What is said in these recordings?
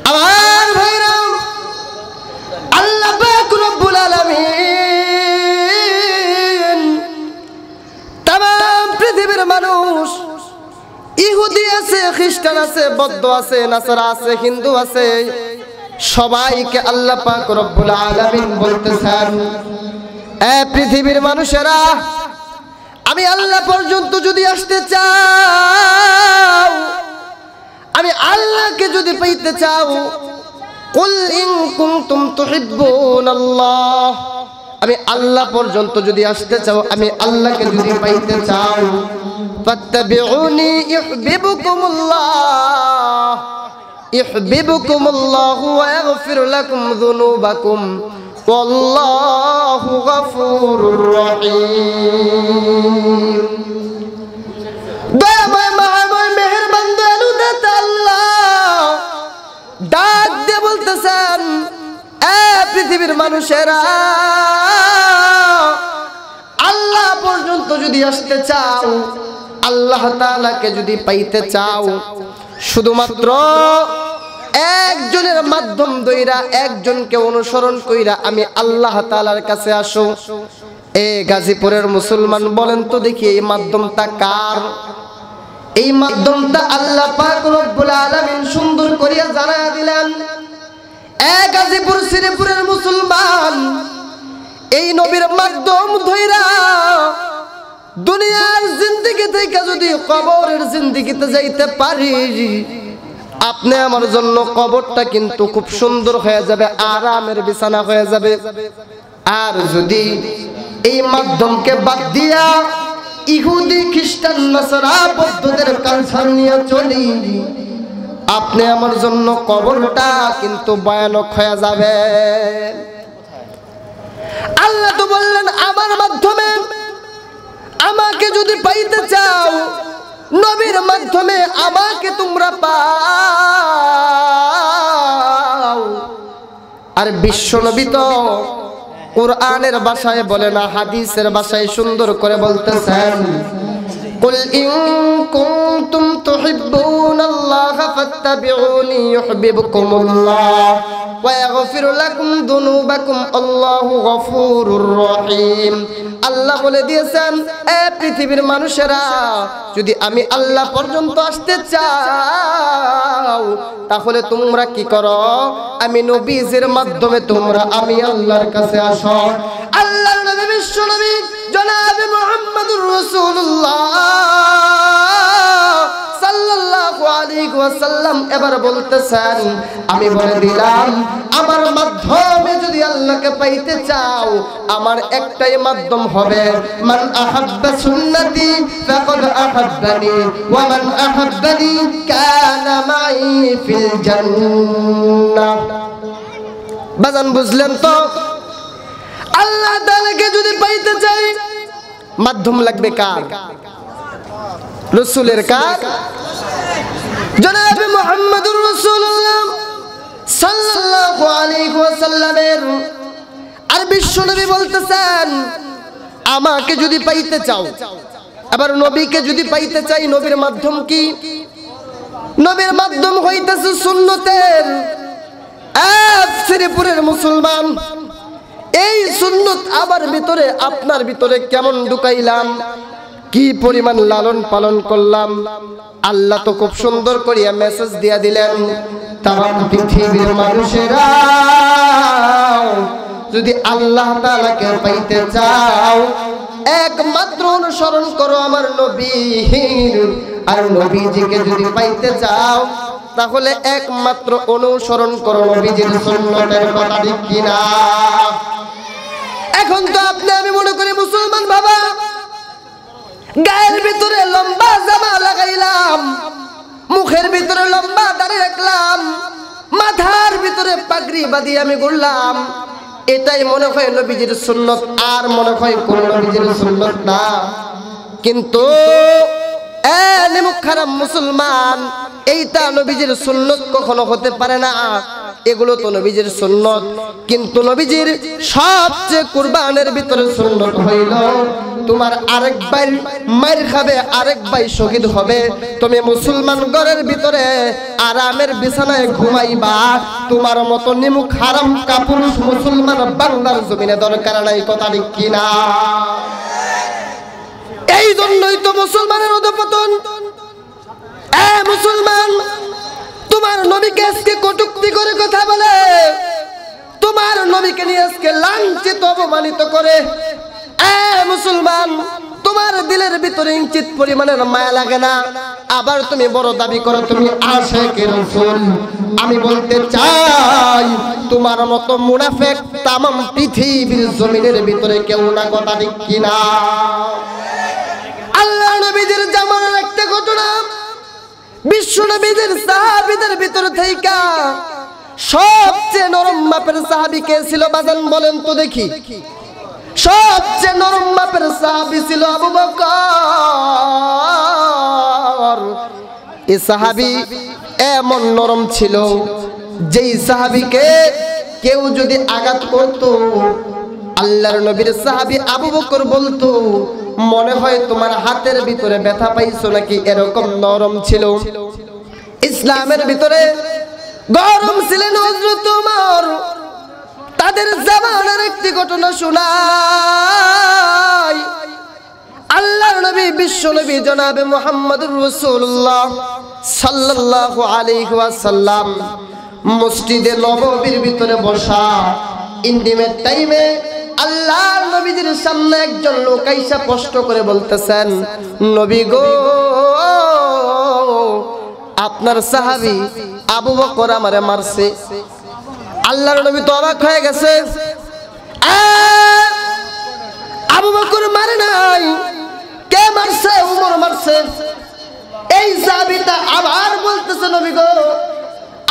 আমার ভাইরা, আল্লাহ পাক রব্বুল আলামিন তামাম পৃথিবীর মানুষ, ইহুদি আছে, খ্রিস্টান আছে, বৌদ্ধ আছে, নাসারা আছে, হিন্দু আছে, সবাইকে আল্লাহ পাক রব্বুল আলামিন বলতেছেন, এ পৃথিবীর মানুষেরা, আমি আল্লাহ পর্যন্ত যদি আসতে চাও, আমি আল্লাহকে যদি পাইতে চাও, কুল ইন কুনতুম তুহিব্বুনাল্লাহ, আমি আল্লাহ পর্যন্ত যদি আসতে চাও, আমি আল্লাহকে যদি পাইতে চাও, ফাত্তাবিউনি ইউহিব্বুকুমুল্লাহ ইউহিব্বুকুমুল্লাহু ওয়া ইয়াগফির লাকুম যুনুবাকুম ওয়াল্লাহু গফুরুর রহিম। দয়াময় মহাময় মেহেরবান দয়ালু দাতা আল্লাহ ডাক দিয়ে বলতেছেন, এ পৃথিবীর মানুষেরা, আল্লাহ পর্যন্ত যদি আসতে চাও, আল্লাহ তাআলাকে যদি পাইতে চাও, শুধুমাত্র একজনের মাধ্যম ধইরা, একজনকে অনুসরণ কইরা আমি আল্লাহ তাআলার কাছে আসো। এ গাজীপুরের মুসলমান, বলেন তো দেখি এই মাধ্যমটা কার? এই মাধ্যমটা আল্লাহ পাক রব্বুল আলামিন সুন্দর করিয়া জানায়া দিলেন। এ গাজীপুর শ্রীপুরের মুসলমান, এই নবীর মাধ্যম ধইরা দুনিয়ার জিন্দেগি থেকে যদি কবরের জিন্দেগিতে যাইতে পারি, আপনি আমার জন্য কবরটা কিন্তু খুব সুন্দর হয়ে যাবে, আরামের বিছানা হয়ে যাবে। আর যদি এই মাধ্যমকে বাদ দিয়া ইহুদি, খ্রিস্টান, নাসারা, বৌদ্ধদের কালচার নিয়ে চলি, আপনি আমার জন্য কবরটা কিন্তু ভয়ানক হয়ে যাবে। আল্লাহ তো বললেন, আমার মাধ্যমে আমাকে যদি পাইতে চাও, নবীর মাধ্যমে আমাকে তোমরা পাও। আর বিশ্ব নবী তো কুরআনের ভাষায় বলে না, হাদিসের ভাষায় সুন্দর করে বলতেছেন, কুল ইন কুনতুম তুহিব্বুনাল্লাহ ফাত্তাবিউনি ইউহিব্বুকুমুল্লাহ ওয়া ইয়াগফির লাকুম যুনুবাকুম আল্লাহু গফুরুর রহিম। আল্লাহ বলে দিয়েছেন, এ পৃথিবীর মানুষেরা, যদি আমি আল্লাহ পর্যন্ত আসতে চাও, তাহলে তোমরা কি করো? আমি নবীজির মাধ্যমে তোমরা আমি আল্লাহর কাছে আসো। আল্লাহর নবী, বিশ্ব নবী জনাবে মুহাম্মদুর রাসূলুল্লাহ সাল্লাল্লাহু আলাইহি ওয়াসাল্লাম এবার বলতেছেন, আমি বলে দিলাম, আমার মাধ্যমে যদি আল্লাহকে পাইতে চাও, আমার একটাই মাধ্যম হবে, মান আহাব্বা সুন্নতি ফাকাদ আহাব্বানি ওয়া মান আহাব্বানি কানা মাই ফিল জান্নাহ। বাজান বুঝলেন তো? আল্লাহ তাআলাকে যদি পাইতে চাই, মাধ্যম লাগবে কার? রাসূলের। কার? জনাবে মুহাম্মদুর রাসূলুল্লাহ সাল্লাল্লাহু আলাইহি ওয়াসাল্লামের। আর বিশ্ব নবী বলতেছেন, আমাকে যদি পাইতে চাও, আবার নবীকে যদি পাইতে চাই, নবীর মাধ্যম কি? নবীর মাধ্যম হইতেছে সুন্নতের। শ্রীপুরের মুসলমান, এই সুন্নত আমার ভিতরে, আপনার ভিতরে কেমন ঢুকাইলাম, কি পরিমাণ লালন পালন করলাম। আল্লাহ তো খুব সুন্দর করিয়া মেসেজ দিয়া দিলেন, তামাম পৃথিবীর মানুষেরা, যদি আল্লাহ তাআলাকে পাইতে চাও, একমাত্র অনুসরণ করো আমার নবীর। আর নবীজিকে যদি পাইতে চাও, তাহলে একমাত্র অনুসরণ করো নবীজির সুন্নতের কথা, ঠিক কিনা? এখন তো আপনি আমি মনে করি মুসলমান বাবা, গায়ের ভিতরে লম্বা জামা লাগাইলাম, মুখের ভিতরে লম্বা দাড়ি রাখলাম, মাথার ভিতরে পাগড়ি বাঁধিয়ে আমি ঘুরলাম, এটাই মনে হয় নবীজির সুন্নত, আর মনে হয় কোন নবীজির সুন্নত না। কিন্তু এ নিমুখ হারাম মুসলমান, এইটা নবীজির সুন্নত কখনো হতে পারে না। এগুলো তো নবীজির সুন্নত, কিন্তু নবীজির সবচেয়ে কুরবানের ভিতরে সুন্নত হইল তোমার আরেক ভাই মার খাবে, আরেক ভাই শহীদ হবে, তুমি মুসলমান ঘরের ভিতরে আরামের বিছানায় ঘুমাইবা। তোমার মতো নিমুখ হারাম কাপুরুষ মুসলমান বাংলার জমিনে দরকার নাই, কথা ঠিক কিনা? এই জন্যই তো মুসলমানের অধঃপতন। এ মুসলমান, তোমার নবীকে আজকে কটূক্তি করে কথা বলে, তোমার নবীকে নিয়ে আজকে লাঞ্ছিত অপমানিত করে। এ মুসলমান, তোমার দিলের ভিতরে ইঞ্চিত পরিমাণের মায়া লাগে না, আবার তুমি বড় দাবি করো তুমি আশিকে রাসূল। আমি বলতে চাই তোমার মতো মুনাফিক তামাম পৃথিবীর জমিনের ভিতরে কেউ না, কথা ঠিক কিনা? আল্লাহ নবীদের জামানার একটা ঘটনা, বিশ্ব নবীদের সাহাবীদের ভিতর থেকে সবচেয়ে নরম মাপের সাহাবী কে ছিল বাজান বলেন তো দেখি? সবচেয়ে নরম মাপের সাহাবী ছিল আবু বকর। এই সাহাবী এমন নরম ছিল, যেই সাহাবীকে কেউ যদি আঘাত করত, আল্লাহর নবীর সাহাবী আবু বকর বলতো মনে হয় তোমার হাতের ভিতরে ব্যথা পাইছো নাকি, এরকম নরম ছিল। ইসলামের ভিতরে গরম ছিলেন হযরত ওমর। তাদের জামানার একটি ঘটনা শোনাই। আল্লাহর নবী বিশ্ব নবী জনাবে মুহাম্মদুর রাসূলুল্লাহ সাল্লাল্লাহু আলাইহি ওয়াসাল্লাম মসজিদে নববীর ভিতরে বসা ইন্টিমেট টাইমে আল্লাহর নবীর সামনে একজন লোক আইসা কষ্ট করে বলতেছেন, নবী গো, আপনার সাহাবী আবু বকর আমারে মারছে। আল্লাহর নবী তো অবাক হয়ে গেছে, আবু বকর মারে নাই, কে মারছে? ওমর মারছে। এই সাহাবীটা আবার বলতেছে, নবী গো,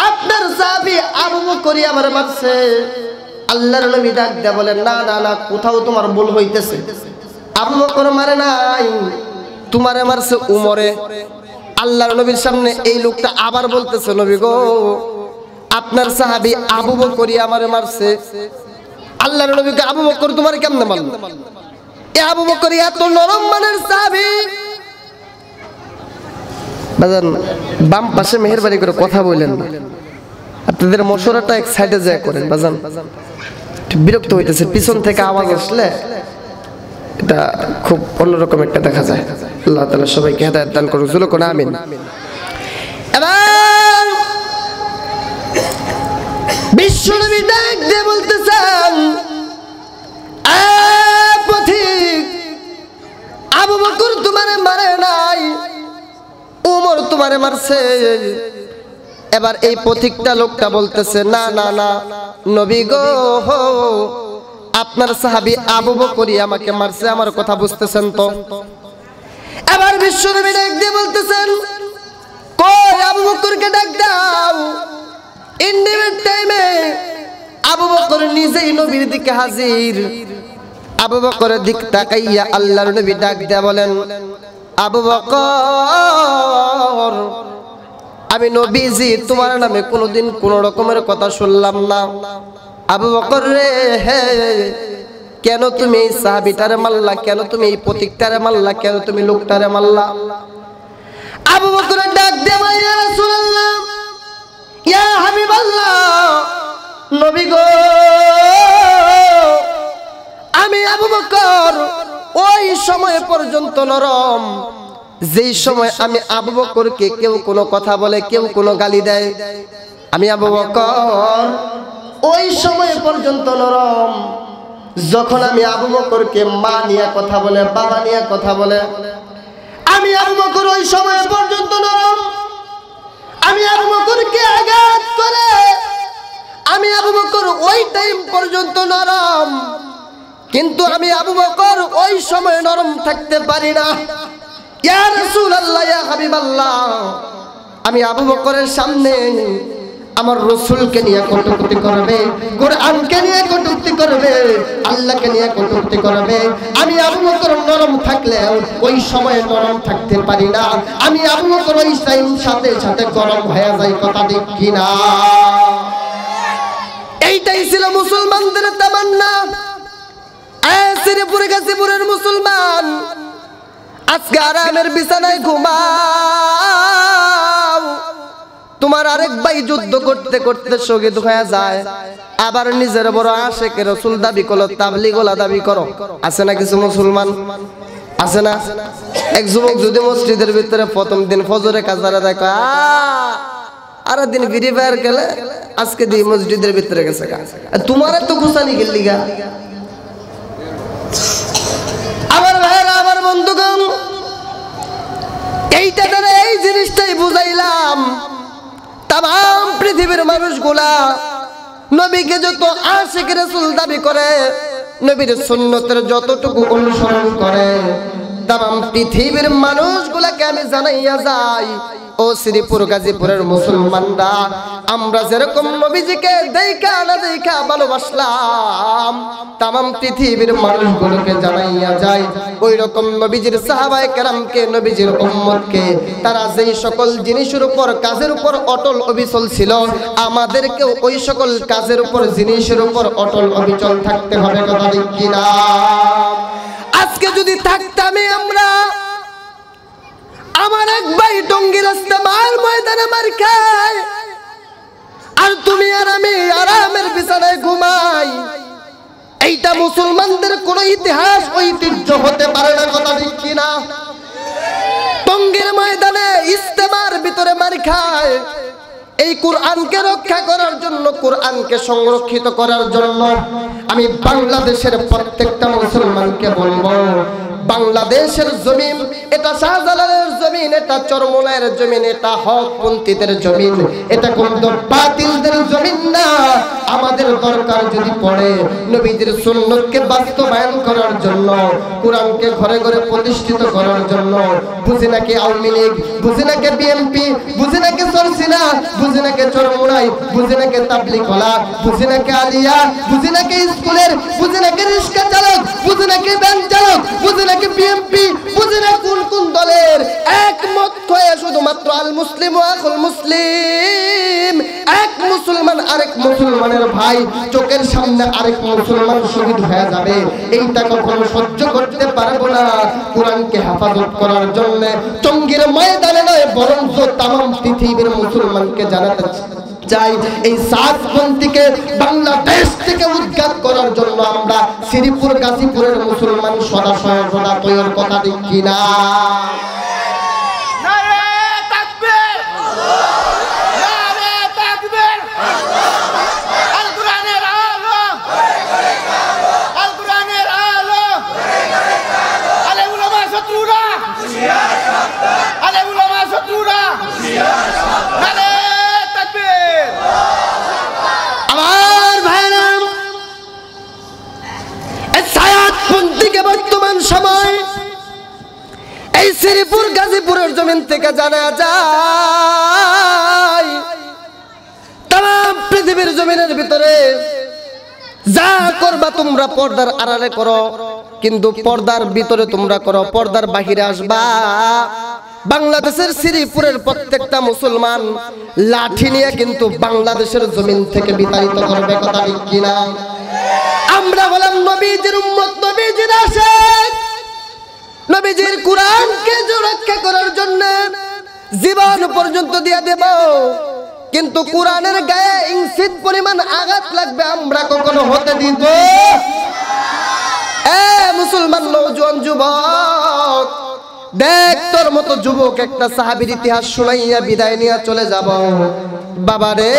আপনার সাহাবী আবু বকরই আমারে মারছে। আল্লাহর নবী ডাক দিয়ে বলেন, না না না, কোথাও তোমার ভুল হইতেছে, আবু বকর মারে নাই, তোমারে মারছে উমরে। আল্লাহর নবীর সামনে এই লোকটা আবার বলতেছে, নবী গো, আপনার সাহাবী আবু বকরই আমারে মারছে। আল্লাহর নবীকে আবু বকর তোমার কেমনে মারল? এ আবু বকর এত নরম মানের সাহাবী। বাজান বাম পাশে মেহেরবানি করে কথা বলেন না, আপনাদের মশলাটা এক সাইডে যায় করেন বাজান, বিরক্ত হইতেছে। পিছন থেকে আওয়াজ আসলে এটা খুব অন্যরকম একটা দেখা যায়। আল্লাহ তাআলা সবাইকে হেদায়েত দান করুন, জোরে কোন আমিন। এবার বিশ্বনবী ডাক দিয়ে বলতেছেন, পথিক, আবু বকর তোমারে মারে নাই, উমর তোমারে মারছে। এবার এই পথিকটা লোকটা বলতেছে, না না না নবী গো, আপনার সাহাবী আবু বকরই আমাকে মারছে, আমার কথা বুঝতেছেন তো? এবার বিশ্বনবী ডাক দিয়ে বলতেছেন, কই আবু বকরকে ডাক দাও। ইন্ডিমেট টাইমে আবু বকর নিজেই নবীর দিকে হাজির। আবু বকরের দিক তাকাইয়া আল্লাহর নবী ডাক দিয়ে বলেন, আবু বকর, আমি নবীজি তোমার নামে কোনোদিন কোন রকমের কথা শুনলাম না। আবু বকর রে, হে, কেন তুমি এই সাহাবীটারে মারলা? কেন তুমি এই পথিকটারে মারলা? কেন তুমি লোকটারে মারলা? আবু বকর ডাক দিয়ে বলে, ইয়া রাসূলুল্লাহ, ইয়া হাবিবাল্লাহ, নবী গো, আমি আবু বকর ওই সময় পর্যন্ত নরম, যেই সময় আমি আবু বকরকে কেউ কোনো কথা বলে, কেউ কোনো গালি দেয়, আমি আবু বকর ওই সময় পর্যন্ত নরম, যখন আমি আবু বকরকে মা নিয়ে কথা বলে, বাবা নিয়ে কথা বলে, আমি আবু বকর ওই সময় পর্যন্ত নরম। আমি আবু বকরকে আঘাত করে, আমি আবু বকর ওই টাইম পর্যন্ত নরম, কিন্তু আমি আবু বকর ওই সময় নরম থাকতে পারি না। ইয়া রাসূলুল্লাহ, ইয়া হাবিবাল্লাহ, আমি আবু বকরের সামনে আমার রাসূলকে নিয়ে কটূক্তি করবে, কোরআনকে নিয়ে কটূক্তি করবে, আল্লাহকে নিয়ে কটূক্তি করবে। আমি আবু বকর নরম থাকলেও ওই সময় নরম থাকতে পারি না। আমি আবু বকর ওই সাথে সাথে গরম হয়ে যাই, কথা ঠিক কিনা? এইটাই ছিল মুসলমানদের তামান্না। শ্রীপুর গাজীপুরের মুসলমান আজকে আরামের বিছানায় ঘুমাও, তোমার আরেক ভাই যুদ্ধ করতে করতে শহীদ হয়ে যায়, আবার নিজের বড় আশেকে রাসূল দাবি করো, তাবলীগওয়ালা দাবি করো। আছে না কিছু মুসলমান? আছে না? এক যুবক যদি মসজিদের ভিতরে প্রথম দিন ফজরে কাজারে দেখো, আর দিন ফ্রি ফায়ার খেলে, আজকে দিয়ে মসজিদের ভিতরে গেছে, তোমার তো গুছানি গেলি গা। আমার ভাইরা, আমার বন্ধুগণ, এইটা দ্বারা এই জিনিসটাই বুঝাইলাম, তাম পৃথিবীর মানুষগুলা নবীকে যত আশিক রাসূল দাবি করে, নবীর সুন্নতের যতটুকু অনুসরণ করে, তাম পৃথিবীর মানুষগুলাকে আমি জানাইয়া যাই, ও শ্রীপুর গাজীপুরের মুসলমানরা, আমরা যেরকম নবীজিকে দেখা না দেখা ভালোবাসলাম, তাম পৃথিবীর মানুষগুলোকে জানাইয়া যায় ওই রকম নবীজির সাহাবায়ে কেরামকে, নবীজির উম্মতকে, তারা যেই সকল জিনিসের উপর, কাজের উপর অটল অবিচল ছিল, আমাদেরকেও ওই সকল কাজের উপর, জিনিসের উপর অটল অবিচল থাকতে হবে, কথা ঠিক কিনা? আজকে যদি থাকতামই আমরা, আমার এক ভাই টঙ্গীর ইস্তেমার ময়দানে মার খায়, আর তুমি আর আমি আরামের বিছানায় ঘুমাই, এইটা মুসলমানদের কোন ইতিহাস ঐতিহ্য হতে পারে না, কথা ঠিক কিনা? টঙ্গীর ময়দানে ইস্তেমার ভিতরে মার খায়, এই কোরআনকে রক্ষা করার জন্য, কোরআনকে সংরক্ষিত করার জন্য আমি বাংলাদেশের প্রত্যেকটা মুসলমানকে বলবো, বাংলাদেশের জমিন এটা শাহজালালের জমিন, এটা চরমোনাইয়ের জমিন, এটা হকপন্থীদের জমিন, এটা কিন্তু বাতিলদের জমিন না। আমাদের দরকার যদি পড়ে নবীজির সুন্নতকে বাস্তবায়ন করার জন্য, কোরআনকে ঘরে ঘরে প্রতিষ্ঠিত করার জন্য, বুঝি নাকি আওয়ামী লীগ, বুঝি নাকি বিএনপি, বুঝি নাকি সরসিনা, বুঝি নাকি চরমোনাই, বুঝি নাকি তাবলীগওয়ালা, বুঝি নাকি আলিয়া, বুঝি নাকি স্কুলের, বুঝি নাকি রিক্সা চালক, বুঝি নাকি ব্যাংক চালক, বুঝি নাকি বিএনপি, বুঝি না কোন কোন দলের, একমত হয়ে শুধুমাত্র আল মুসলিম ওয়া আখুল মুসলিম, এক মুসলমান আরেক মুসলমানের ভাই, চোখের সামনে আরেক মুসলমান শহীদ হয়ে যাবে, এইটা কখনো সহ্য করতে পারবো না। কোরআনকে হেফাজত করার জন্য টঙ্গীর ময়দানে নয়, বরং তামাম পৃথিবীর মুসলমানকে জানাতে চাই, এই সাতপন্থীকে বাংলাদেশ থেকে উৎখাত করার জন্য আমরা শ্রীপুর গাজীপুরের মুসলমান সদা সর্বদা তৈরি, কথা ঠিক কিনা? বর্তমান সময় এই শ্রীপুর গাজীপুরের জমিন থেকে জানা যায়, তাম পৃথিবীর জমিনের ভিতরে যা করবা তোমরা পর্দার আড়ালে করো, কিন্তু পর্দার ভিতরে তোমরা করো, পর্দার বাহিরে আসবা। বাংলাদেশের শ্রীপুরের প্রত্যেকটা মুসলমান লাঠি নিয়ে কিন্তু বাংলাদেশের জমিন থেকে বিতাড়িত করবে, কথা ঠিক কিনা? আমরা হলাম নবীজির উম্মত, নবীজির আশিক, নবীজির কোরআনকে রক্ষা করার জন্য জীবন পর্যন্ত দিয়ে দেব, কিন্তু কোরআনের গায়ে ইঞ্চিত পরিমাণ আঘাত লাগবে আমরা কখনো হতে দিব? মুসলমান নওজোয়ান যুবক, দেখ তোর মতো যুবক একটা সাহাবীর ইতিহাস শুনাইয়া বিদায় নিয়ে চলে যাব। বাবারে,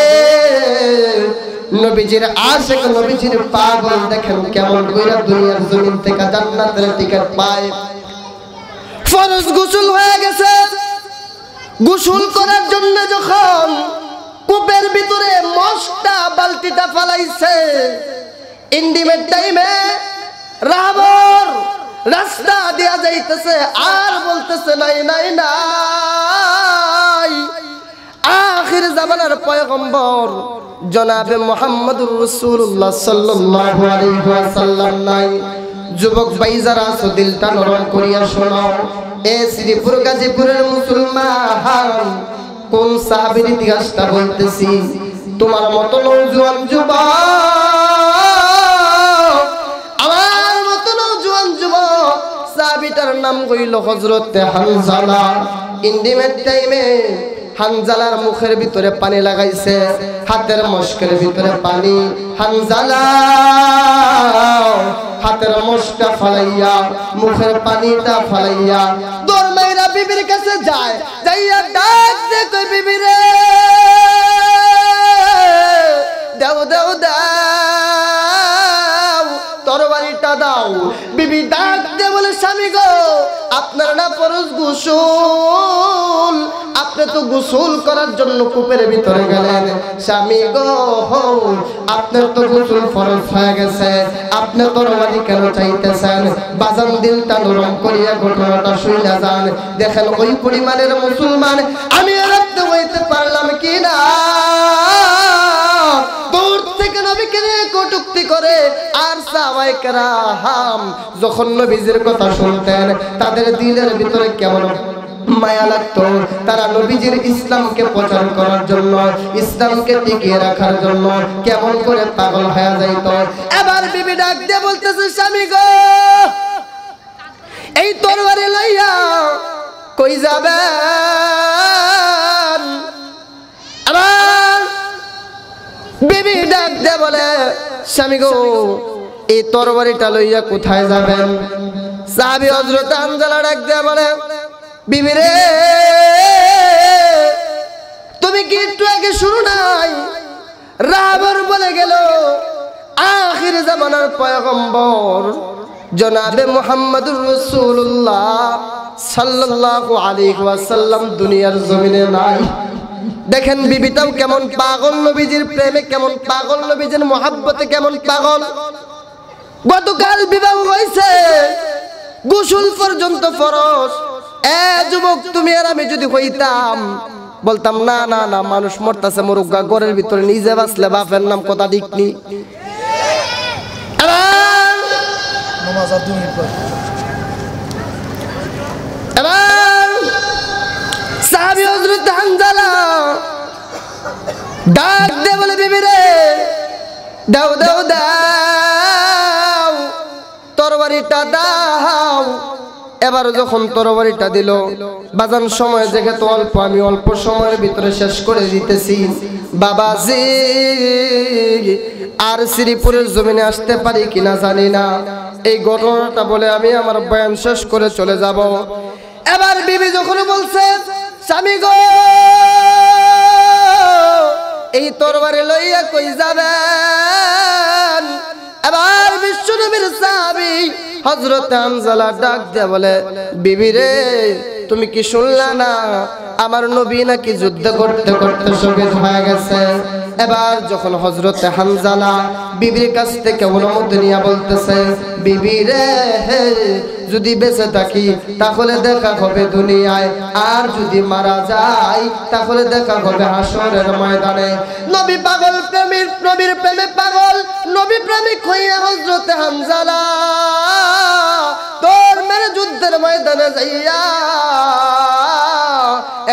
নবীজির আশিক, নবীজির পাগল, দেখেন কেমন কইরা দুনিয়ার জমিন থেকে জান্নাতের টিকিট পায়। ফরজ গোসল হয়ে গেছে, গোসল করার জন্য যখন কূপের ভিতরে মশটা বালতিটা ফালাইছে, ইন্ডিমের টাইমে রাবর রাস্তা দেয়া যাইতেছে আর বলতেছে নাই নাই নাই, আখির জামানার পয়গম্বর জনাবে মুহাম্মদুর রাসূলুল্লাহ সাল্লাল্লাহু আলাইহি ওয়াসাল্লাম নাই। যুবক ভাই যারা আছো দিলটা নরম করিয়া শোনো, এ শ্রীপুর গাজীপুরের মুসলমান কোন সাহাবীর ইতিহাসটা বলতেছি। তোমার মতো নওজোয়ান যুবক, আমার মতো নওজোয়ান যুবক, সাহাবীটার নাম হইল হযরত হানজালা। ইন্ডিমের টাইমে হানজালার মুখের ভিতরে পানি লাগাইছে, হাতের মশকের ভিতরে পানি। হানজালা হাতের মশকা ফালাইয়া মুখের পানিটা ফালাইয়া দৌড় মাইরা বিবির কাছে যায়, যাইয়া ডাক দে কই বিবি রে, দাও দাও দাও তরবারিটা দাও। বিবি ডাক দে বলে, স্বামী গো আপনার না ফরজ গোসল, আপনি তো গোসল করার জন্য কূপের ভিতরে গেলেন। স্বামী গো আপনার তো গোসল ফরজ হয়ে গেছে, আপনি তরবারি কেন চাইতেছেন? বাজান দিলটা নরম করিয়া ঘটনাটা শুইনা যান, দেখেন ওই পরিমাণের মুসলমান আমি রাখতে হইতে পারলাম কি না। দূর থেকে নবীকে কটূক্তি করে, আর সাহাবায়ে কেরাম যখন নবীজির কথা শুনতেন তাদের দিলের ভিতরে কেমন মায়া লাগতো। তারা নবীজির ইসলামকে প্রচার করার জন্য, ইসলামকে টিকিয়ে রাখার জন্য কেমন করে পাগল হয়ে যাইত। এবার বিবি ডাক দিয়ে বলতেছে, স্বামী গো এই তরবারি লইয়া কই যাবেন? আবার বিবি ডাক দিয়ে বলে, স্বামী গো এই তরবারিটা লইয়া কোথায় যাবেন? সাহাবী হযরত হানজালা ডাক দিয়ে বলে, বিবি রে তুমি কি একটু আগে শুনো নাই? রাবর বলে গেল আখির জামানার পয়গম্বর জনাবে মুহাম্মদুর রাসূলুল্লাহ সাল্লাল্লাহু আলাইহি ওয়াসাল্লাম দুনিয়ার জমিনে নাই। দেখেন বিবিটাও কেমন পাগল, নবীজির প্রেমে কেমন পাগল, নবীজির মহব্বতে কেমন পাগল। গতকাল বিবাহ হয়েছে, গোসল পর্যন্ত ফরজ। এ যুবক তুমি আর আমি যদি হইতাম বলতাম না না না মানুষ মরতাছে মরুগা, ঘরের ভিতরে নিজে বাঁচলে বাপের নাম কথা ঠিক নি। এবার সাহাবী হযরত হানজালা ডাক দে বলে, বিবি রে দাও দাও দাও তরবারিটা দাও। এবার যখন তরবারিটা দিল, বাজান সময় দেখে তো অল্প, আমি অল্প সময়ের ভিতরে শেষ করে দিতেছি। বাবাজি আর শ্রীপুরের জমিনে আসতে পারি কিনা জানি না, এই ঘটনাটা বলে আমি আমার বয়ান শেষ করে চলে যাব। এবার বিবি যখন বলছে, স্বামী গো এই তরবারি লইয়া কই যাবেন? এবার বিশ্বনবীর সাহাবী হযরত হানজালা ডাক দিয়ে বলে, বিবি রে তুমি কি শুনলা না আমার নবী নাকি যুদ্ধ করতে করতে শহীদ হয়ে গেছে? এবার যখন হযরত হানজালা বিবির কাছ থেকে অনুমতি নিয়ে বলতেছে, বিবি রে যদি বেঁচে থাকি তাহলে দেখা হবে দুনিয়ায়, আর যদি মারা যাই তাহলে দেখা হবে হাসরের ময়দানে। নবী পাগল, প্রেমীর নবীর প্রেমে পাগল, নবী প্রেমিক হইয়া হযরত হানজালা তোর মেরে যুদ্ধের ময়দানে যাইয়া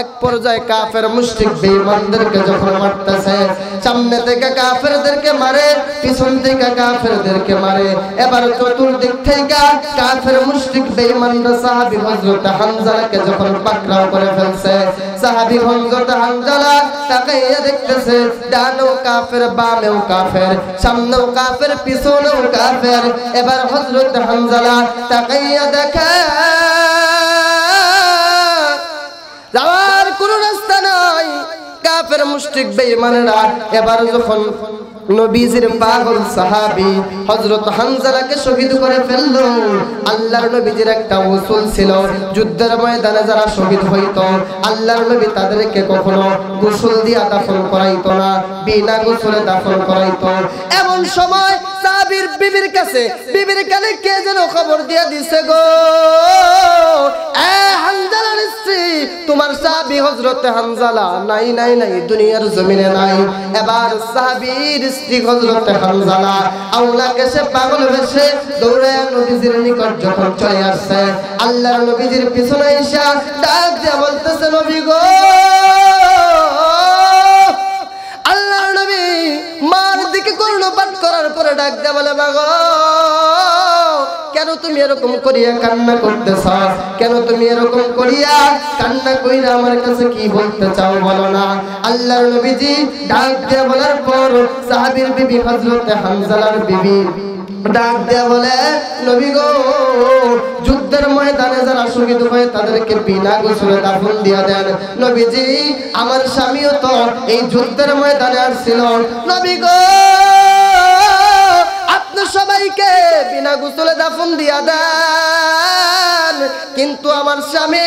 এক পর্যায়ে কাফের মুশরিক বেঈমানদেরকে যখন মারতেছে, সামনে থেকে কাফেরদেরকে মারে, পিছন থেকে কাফেরদেরকে মারে। এবার চতুর্দিক থেকে কাফের মুশরিক বেঈমানরা সাহাবী হযরত হানজালাকে যখন পাকড়াও করে ফেলছে, সাহাবী হযরত হানজালা তাকাইয়া দেখতেছে ডানেও কাফের, বামেও কাফের, সামনেও কাফের, পিছনেও কাফের। এবার হযরত হানজালা তাকাইয়া দেখে যাওয়ার কোনো রাস্তা নাই, কাফের মুশরিক বেঈমানেরা। এবার যখন নবীজির পাগল সাহাবী হযরত হানজালাকে শহীদ করে ফেলল, আল্লাহর নবীজির একটা উসুল ছিল, যুদ্ধের ময়দানে যারা শহীদ হইতো আল্লাহর নবী তাদেরকে কখনো গোসল দিয়া দাফন করাইতো না, বিনা গোসলে দাফন করাইতো। এমন সময় সাহাবীর বিবির কাছে, বিবির কানে কে যেন খবর দিয়ে দিছে গো, এ হানজালার স্ত্রী, তোমার সাহাবী হযরত হানজালা নাই নাই নাই, দুনিয়ার জমিনে নাই। এবার সাহাবীর স্ত্রী হযরত হানজালা আওলা গেছে পাগল হয়েছে, দৌড়ে নবীজির নিকট যখন চলে আসছে, আল্লাহর নবীজির পিছনে এসে ডাক দিয়ে বলতেছে, নবী গো, আল্লাহর নবী মার দিকে কর্ণপাত করার পরে ডাক দিয়ে বলে, মাগো কেন তুমি এরকম করিয়া কান্না করতেছ, কেন তুমি এরকম করিয়া কান্না কইরা আমার কাছে কি বলতে চাও বলো না। আল্লাহর নবীজি ডাক দিয়ে বলার পর সাহাবীর বিবি হযরত হানজালার বিবি ডাক দিয়ে বলে, নবী গো, যুদ্ধের ময়দানে যারা শহীদ হয় তাদেরকে বিনা গোসলে দাফন দিয়া দেন। নবীজি আমার স্বামীও তো এই যুদ্ধের ময়দানে আসছিল, নবী গো আপনি সবাইকে বিনা গোসলে দাফন দিয়া দেন, কিন্তু আমার স্বামী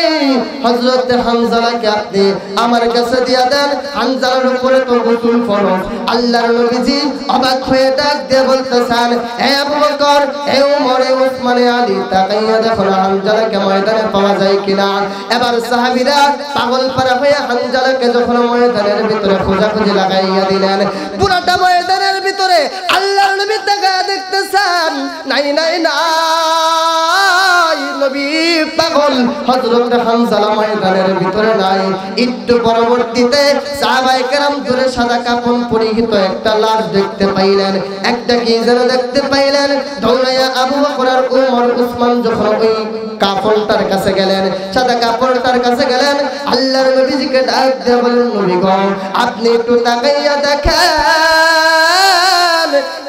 হযরত হানজালাকে আপনি আমার কাছে দিয়া দেন, হানজালার উপরে তো গোসল ফরজ। আল্লাহর নবীজি অবাক হয়ে ডাক দিয়ে বলতেছেন, হে আবু বকর, হে ওমর, হে ওসমান, আলী, তাকাইয়া দেখো হানজালাকে ময়দানে পাওয়া যায় কিনা। এবার সাহাবীরা পাগল পারা হয়ে হানজালাকে যখন ময়দানের ভিতরে খোঁজাখুঁজি লাগাইয়া দিলেন, পুরাটা ময়দানের ভিতরে আল্লাহর নবী তাকায়া দেখতেছেন, নাই নাই নাই, নবী পাগল, হযরত হানজালা ময়দানের ভিতরে নাই। একটু পরবর্তীতে সাহাবায়ে কেরাম দূরে সাদা কাপড় পরিহিত একটা লাশ দেখতে পাইলেন, একটা কি যেন দেখতে পাইলেন। দৌড়াইয়া আবু বকর আর ওমর উসমান যখন ওই কাপড়টার কাছে গেলেন, সাদা কাপড়টার কাছে গেলেন, আল্লাহর নবীজিকে ডাক দিয়ে বলেন, নবী গো আপনি একটু তাকাইয়া দেখেন,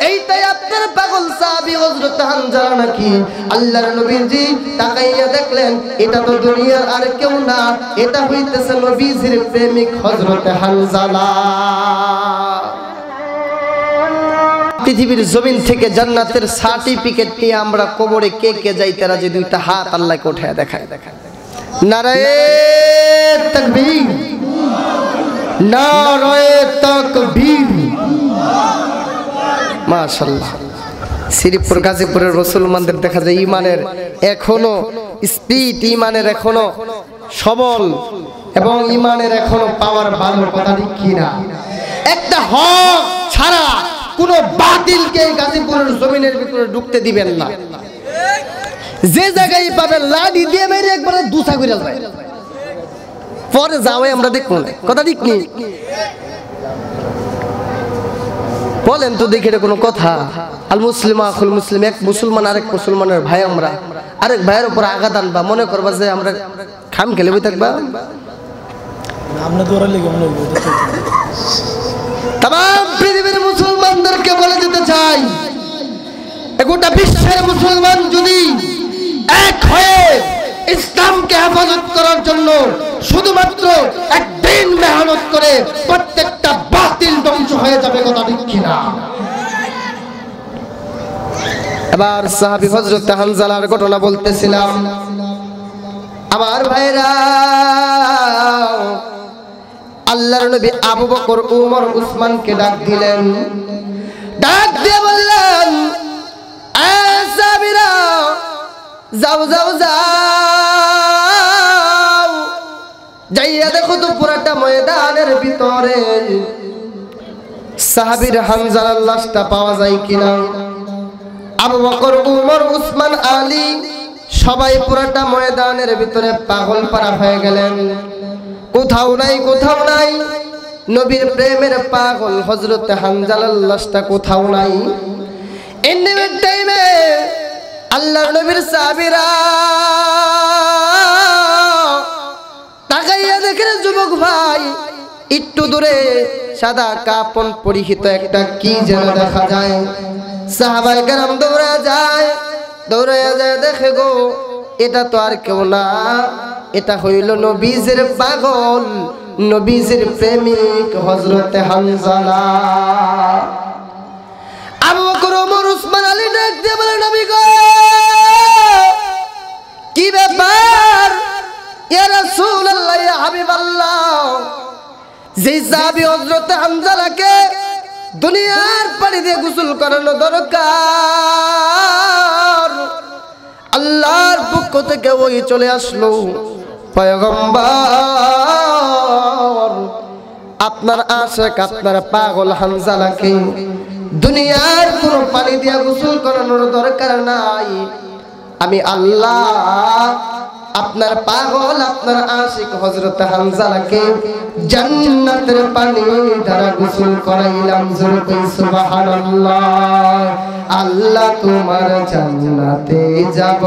এইটাই আপনার পাগল সাহাবী হযরত হানজালা নাকি? আল্লাহর নবীজি তাকাইয়া দেখলেন, এটা তো দুনিয়ার আর কেউ না, এটা হইতেছে নবীজির প্রেমিক হযরত হানজালা। পৃথিবীর জমিন থেকে জান্নাতের সার্টিফিকেট নিয়ে আমরা কবরে কে কে যাইতে রাজি? দুইটা হাত আল্লাহকে উঠায় দেখায়। নারায়ে তাকবীর, নারায়ে তাকবীর, মাশাআল্লাহ। শ্রীপুর গাজীপুরের মুসলমানদের দেখা যায় ইমানের এখনো স্পিড, ইমানের এখনো সবল এবং ইমানের এখনো পাওয়ার ভালো, কথা ঠিক কিনা? একটা হক ছাড়া কোন বাতিলকে গাজীপুরের জমিনের ভিতরে ঢুকতে দিবেন না। যে জায়গায় পাবেন লাঠি দিয়ে মেরে একবারে দুসা করে যায়, পরে যাওয়াই আমরা দেখব না, কথা ঠিক নেই? বলেন তো দেখি, এটা কোনো কথা? আল মুসলিম আখুল মুসলিম, এক মুসলমান আরেক মুসলমানের ভাই, আমরা আরেক ভাইয়ের উপর আঘাত আনবা, মনে করবা যে আমরা খাম খেলে বই থাকবা। তাম পৃথিবীর মুসলমানদেরকে বলে দিতে চাই, গোটা বিশ্বের মুসলমান যদি এক হয়ে ইসলামকে হেফাজত করার জন্য শুধুমাত্র একদিন মেহনত করে, প্রত্যেকটা বাতিল ধ্বংস হয়ে যাবে, কথা ঠিক কিনা? এবার সাহাবী হযরত হানজালার ঘটনা বলতেছিলাম। আমার ভাইরা, আল্লাহর নবী আবু বকর, ওমর, উসমানকে ডাক দিলেন, ডাক দিয়ে বললেন, এ সাহাবীরা, যাও যাও যাও, যাইয়া দেখো তো পুরাটা ময়দানের ভিতরে সাহাবীর হানজালার লাশটা পাওয়া যায় কিনা। আবু বকর, ওমর, উসমান, আলী সবাই পুরাটা ময়দানের ভিতরে পাগল পারা হয়ে গেলেন, কোথাও নাই, কোথাও নাই। নবীর প্রেমের পাগল হযরত হানজালার লাশটা কোথাও নাই। এন্ডিমের টাইমে আল্লাহর নবীর সাহাবীরা তাকাইয়া দেখেন, যুবক ভাই, একটু দূরে সাদা কাপড় পরিহিত একটা কি যেন দেখা যায়। সাহাবায়ে কেরাম দৌড়া যায়, দেখে গো, এটা তো আর কেউ না, এটা হইল নবীজির পাগল, নবীজির প্রেমিক হযরত হানজালা। আবু বকর, ওমর, উসমান, আলী ডাক দিয়ে বলে, নবী গো, কি ব্যাপার? ইয়া রাসূলুল্লাহ, ইয়া হাবিবাল্লাহ, যে সাহাবী হযরত হানজালাকে দুনিয়ার পানি দিয়ে গোসল করানো দরকার। আল্লাহর পক্ষ থেকে ওই চলে আসলো পয়গম্বর, আপনার আশিক আপনার পাগল হানজালাকে দুনিয়ার কোনো পানি দিয়ে গোসল করানোর দরকার নাই। আমি আল্লাহ আপনার পাগল আপনার আশিক হযরত হানজালাকে জান্নাতের পানি দ্বারা গোসল করাইলাম। জোরে কই সুবহানাল্লাহ। আল্লাহ তোমার জান্নাতে যাব,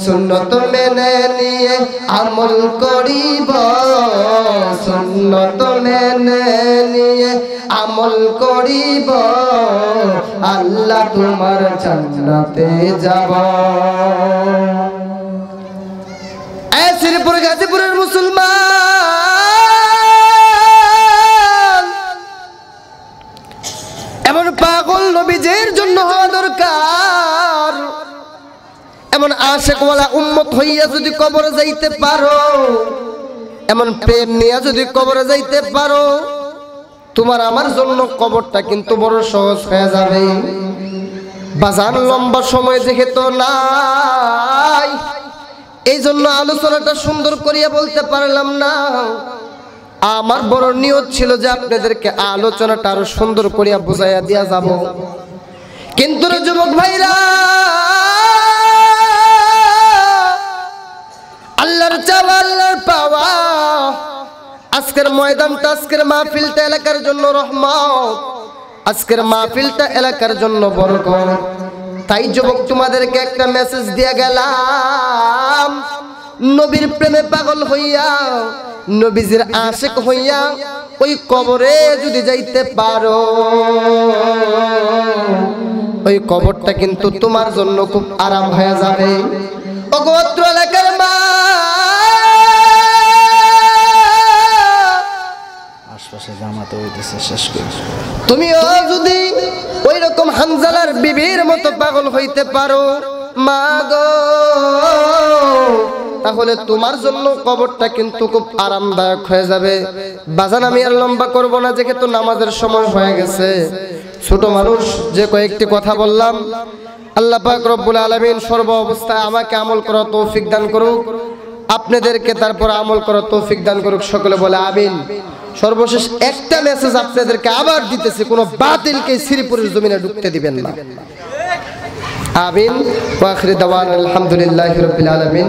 সুন্নত মেনে নিয়ে আমল করিব, সুন্নত মেনে নিয়ে আমল করিব, আল্লাহ তোমার জান্নাতে যাব। শ্রীপুর গাজীপুরের মুসলমান, এমন পাগল নবীজির জন্য হওয়া দরকার। এমন আশিকওয়ালা উম্মত হইয়া যদি কবরে যাইতে পারো, এমন প্রেম নিয়ে যদি কবরে যাইতে পারো, তোমার আমার জন্য কবরটা কিন্তু বড় সহজ হয়ে যাবে। বাজার লম্বা সময় দেখে তো নাই, এই জন্য আলোচনাটা সুন্দর করিয়া বলতে পারলাম না। আমার বড় নিয়ত ছিল যে আপনাদেরকে আলোচনাটা আরো সুন্দর করিয়া বুঝাইয়া দিয়া যাব, কিন্তু রে যুবক ভাইরা, আল্লাহর চাওয়া আল্লাহর পাওয়া, আজকের ময়দানটা আজকের মাহফিলটা এলাকার জন্য রহমত, আজকের মাহফিলটা এলাকার জন্য বরকত। তাই যুবক তোমাদেরকে একটা মেসেজ দিয়ে গেলাম, নবীর প্রেমে পাগল হইয়া নবীজির আশিক হইয়া ওই কবরে যদি যাইতে পারো, ওই কবরটা কিন্তু তোমার জন্য খুব আরাম হয়ে যাবে। অগোত্র এলাকার মা, আশপাশে জামাতে হইতেছে শেষ করে, তুমিও যদি ওই রকম হানজালার বিবির মতো পাগল হইতে পারো মা গো, তাহলে তোমার জন্য কবরটা কিন্তু খুব আরামদায়ক হয়ে যাবে। বাজান আমি আর লম্বা করব না, যেহেতু নামাজের সময় হয়ে গেছে। ছোট মানুষ যে কয়েকটি কথা বললাম, আল্লাহ পাক রব্বুল আলামিন সর্ব অবস্থায় আমাকে আমল করার তৌফিক দান করুক, আপনাদেরকে তারপর আমল করার তৌফিক দান করুক। সকলে বলে আমিন। সর্বশেষ একটা মেসেজ আপনাদেরকে আবার দিতেছি, কোনো বাতিলকে শ্রীপুরের জমিনে ঢুকতে দিবেন না। আমিন। ওয়া আখিরু দাওয়ানা আলহামদুলিল্লাহি রাব্বিল আলামিন।